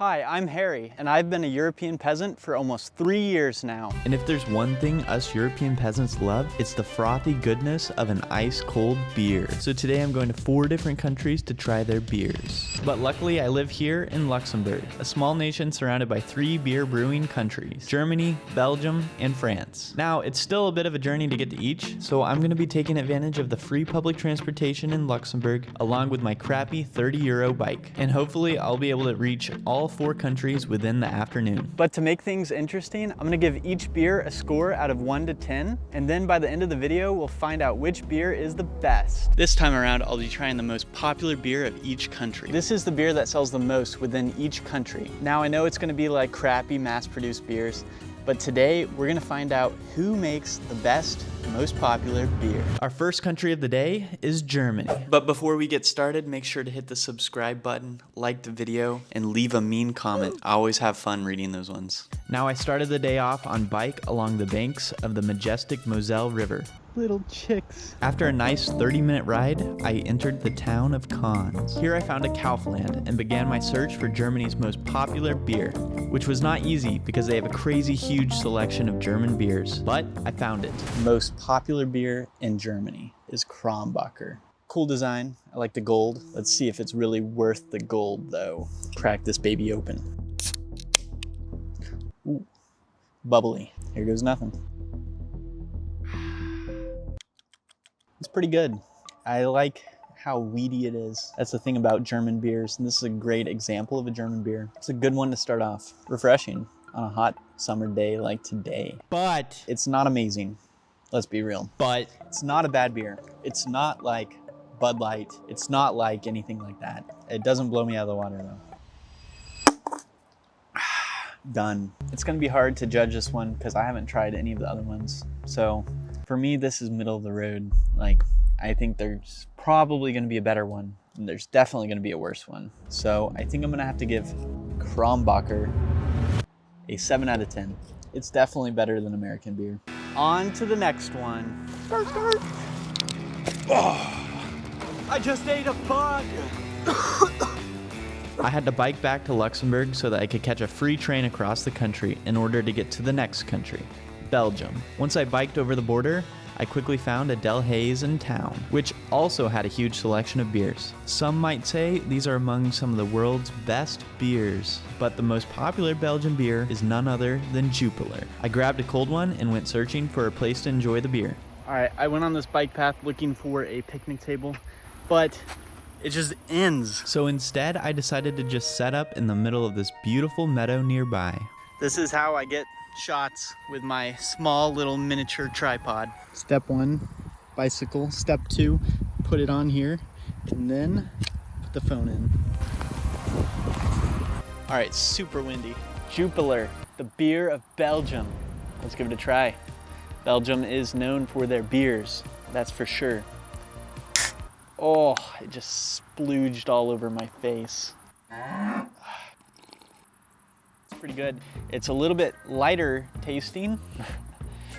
Hi, I'm Harry, and I've been a European peasant for almost 3 years now. And if there's one thing us European peasants love, it's the frothy goodness of an ice-cold beer. So today I'm going to 4 different countries to try their beers. But luckily I live here in Luxembourg, a small nation surrounded by 3 beer brewing countries, Germany, Belgium, and France. Now, it's still a bit of a journey to get to each, so I'm going to be taking advantage of the free public transportation in Luxembourg, along with my crappy €30 bike. And hopefully I'll be able to reach all 4 countries within the afternoon. But to make things interesting, I'm gonna give each beer a score out of 1 to 10, and then by the end of the video, we'll find out which beer is the best. This time around, I'll be trying the most popular beer of each country. This is the beer that sells the most within each country. Now, I know it's gonna be like crappy mass-produced beers, but today we're gonna find out who makes the best, most popular beer. Our first country of the day is Germany. But before we get started, make sure to hit the subscribe button, like the video, and leave a mean comment. I always have fun reading those ones. Now I started the day off on bike along the banks of the majestic Moselle River. Little chicks. After a nice 30-minute ride, I entered the town of Cannes. Here I found a Kaufland and began my search for Germany's most popular beer, which was not easy because they have a crazy huge selection of German beers, but I found it. Most popular beer in Germany is Krombacher. Cool design, I like the gold. Let's see if it's really worth the gold though. Crack this baby open. Ooh, bubbly. Here goes nothing. It's pretty good. I like how weedy it is. That's the thing about German beers, and this is a great example of a German beer. It's a good one to start off. Refreshing on a hot summer day like today. But It's not amazing, let's be real. It's not a bad beer. It's not like Bud Light. It's not like anything like that. It doesn't blow me out of the water though. Done. It's gonna be hard to judge this one because I haven't tried any of the other ones. So for me, this is middle of the road. Like, I think there's probably gonna be a better one, and there's definitely gonna be a worse one. So I think I'm gonna have to give Krombacher a 7 out of 10. It's definitely better than American beer. On to the next one. Oh, I just ate a bug. I had to bike back to Luxembourg so that I could catch a free train across the country in order to get to the next country, Belgium. Once I biked over the border, I quickly found a Delhaize town, which also had a huge selection of beers. Some might say these are among some of the world's best beers, but the most popular Belgian beer is none other than Jupiler. I grabbed a cold one and went searching for a place to enjoy the beer. All right, I went on this bike path looking for a picnic table, but it just ends. So instead, I decided to just set up in the middle of this beautiful meadow nearby. This is how I get shots with my small little miniature tripod. Step 1, bicycle. Step 2, put it on here, and then put the phone in. All right, super windy. Jupiler, the beer of Belgium. Let's give it a try. Belgium is known for their beers, that's for sure. Oh, it just splooged all over my face. It's pretty good. It's a little bit lighter tasting,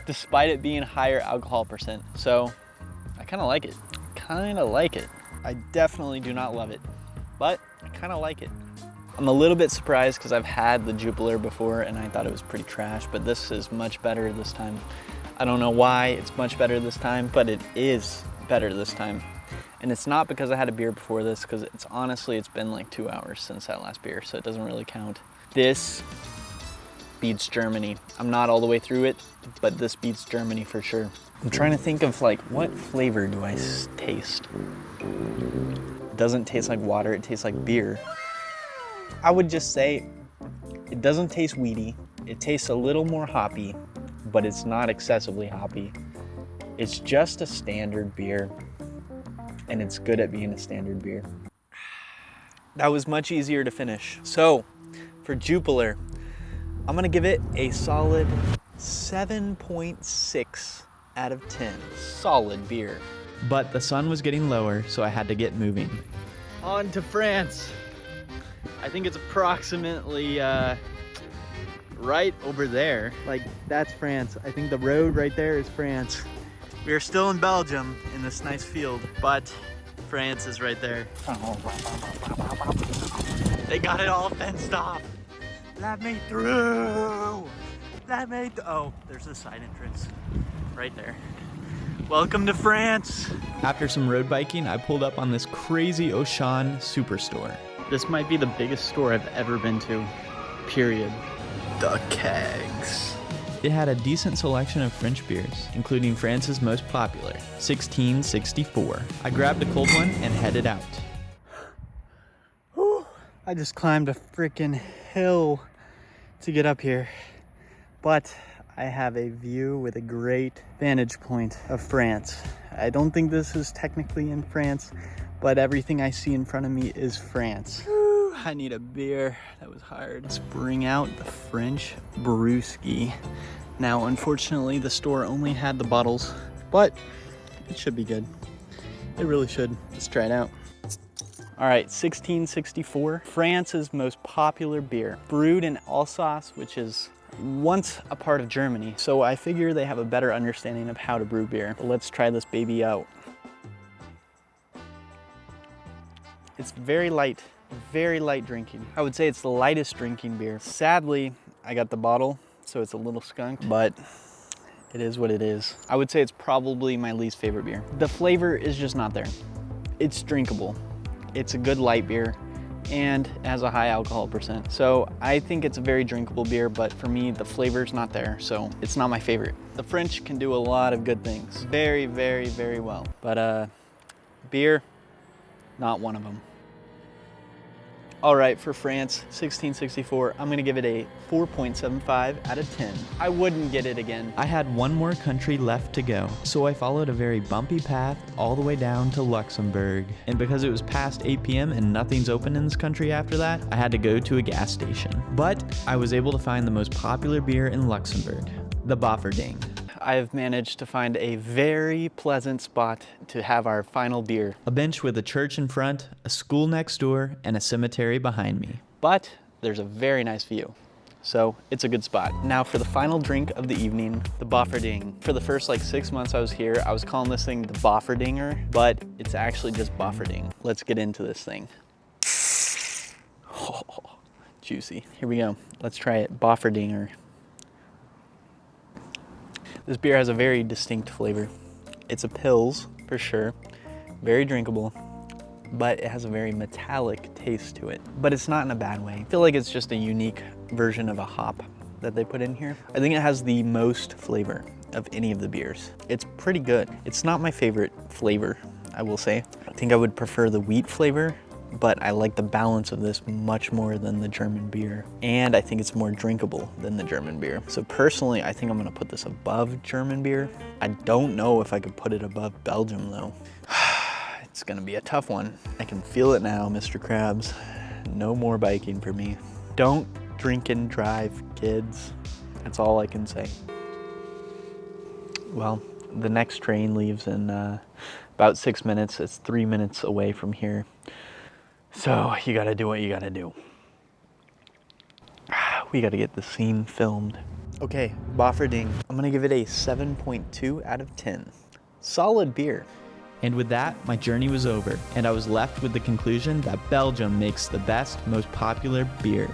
despite it being higher alcohol percent. So I kind of like it. I definitely do not love it, but I kind of like it. I'm a little bit surprised because I've had the Jupiler before and I thought it was pretty trash, but this is much better this time. I don't know why it's much better this time, but it is better this time. And it's not because I had a beer before this, because it's been like 2 hours since that last beer, so it doesn't really count. This beats Germany. I'm not all the way through it, but this beats Germany for sure. I'm trying to think of like, what flavor do I taste? It doesn't taste like water, it tastes like beer. I would just say it doesn't taste weedy. It tastes a little more hoppy, but it's not excessively hoppy. It's just a standard beer, and it's good at being a standard beer. That was much easier to finish. So for Jupiler, I'm gonna give it a solid 7.6 out of 10. Solid beer. But the sun was getting lower, so I had to get moving. On to France. I think it's approximately right over there. Like, that's France. I think the road right there is France. We are still in Belgium in this nice field, but France is right there. They got it all fenced off. Let me through. Oh, there's the side entrance right there. Welcome to France. After some road biking, I pulled up on this crazy Auchan superstore. This might be the biggest store I've ever been to, period. The kegs. It had a decent selection of French beers, including France's most popular, 1664. I grabbed a cold one and headed out. Whew, I just climbed a freaking hill to get up here, but I have a view with a great vantage point of France. I don't think this is technically in France, but everything I see in front of me is France. Whew, I need a beer. That was hard. Let's bring out the French brewski. Now, unfortunately, the store only had the bottles, but it should be good. It really should. Let's try it out. All right, 1664, France's most popular beer, brewed in Alsace, which is once a part of Germany. So I figure they have a better understanding of how to brew beer. But let's try this baby out. It's very light drinking. I would say it's the lightest drinking beer. Sadly, I got the bottle, so it's a little skunked, but it is what it is. I would say it's probably my least favorite beer. The flavor is just not there. It's drinkable. It's a good light beer and it has a high alcohol percent. So I think it's a very drinkable beer, but for me, the flavor's not there, so it's not my favorite. The French can do a lot of good things. Very, very, very well. But beer, not one of them. All right, for France, 1664, I'm gonna give it a 4.75 out of 10. I wouldn't get it again. I had one more country left to go, so I followed a very bumpy path all the way down to Luxembourg. And because it was past 8 p.m. and nothing's open in this country after that, I had to go to a gas station. But I was able to find the most popular beer in Luxembourg, the Bofferding. I've managed to find a very pleasant spot to have our final beer. A bench with a church in front, a school next door, and a cemetery behind me. But there's a very nice view, so it's a good spot. Now for the final drink of the evening, the Bofferding. For the first 6 months I was here, I was calling this thing the Bofferdinger, but it's actually just Bofferding. Let's get into this thing. Oh, juicy. Here we go. Let's try it. Bofferdinger. This beer has a very distinct flavor. It's a Pils, for sure. Very drinkable, but it has a very metallic taste to it. But it's not in a bad way. I feel like it's just a unique version of a hop that they put in here. I think it has the most flavor of any of the beers. It's pretty good. It's not my favorite flavor, I will say. I think I would prefer the wheat flavor, but I like the balance of this much more than the German beer. And I think it's more drinkable than the German beer. So personally, I think I'm gonna put this above German beer. I don't know if I could put it above Belgium though. It's gonna be a tough one. I can feel it now, Mr. Krabs. No more biking for me. Don't drink and drive, kids. That's all I can say. Well, the next train leaves in about 6 minutes. It's 3 minutes away from here. So you gotta do what you gotta do. We gotta get the scene filmed. Okay, Bofferding. I'm gonna give it a 7.2 out of 10. Solid beer. And with that, my journey was over, and I was left with the conclusion that Belgium makes the best, most popular beer.